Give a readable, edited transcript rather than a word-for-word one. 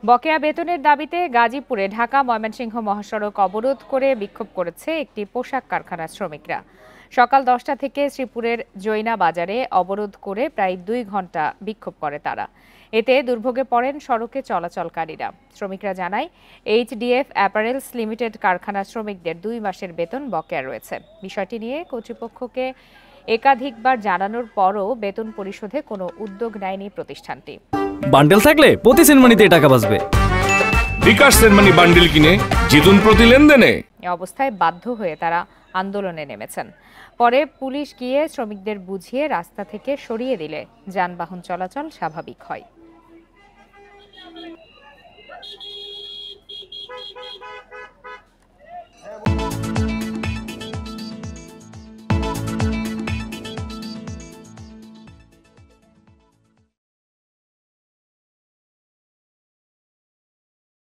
বকেয়া বেতনের দাবিতে গাজীপুরে ঢাকা ময়মনসিংহ মহাসড়ক অবরোধ করে বিক্ষোভ করেছে একটি পোশাক কারখানার শ্রমিকরা। সকাল 10টা থেকে শ্রীপুরের জৈনা বাজারে অবরোধ করে প্রায় 2 ঘন্টা বিক্ষোভ করে তারা। এতে দুর্ভোগে পড়েন সড়কে চলাচলকারীরা। শ্রমিকরা জানায়, এইচডিএফ অ্যাপারেলস লিমিটেড কারখানার শ্রমিকদের 2 মাসের বেতন বকেয়া রয়েছে। বিষয়টি নিয়ে কর্তৃপক্ষকে একাধিকবার জানানোর পরও বেতন পরিশোধে কোনো উদ্যোগ নেয়নি প্রতিষ্ঠানটি। বান্ডেল থাকলে প্রতি সেনমানিতে টাকা বাঁচবে। বিকাশ সেনমানি বান্ডেল কিনে জিতুন প্রতি লেনদেনে। এ অবস্থায় বাধ্য হয়ে তারা আন্দোলনে নেমেছেন। পরে পুলিশ গিয়ে শ্রমিকদের বুঝিয়ে রাস্তা থেকে সরিয়ে দিলে যানবাহন চলাচল স্বাভাবিক হয়।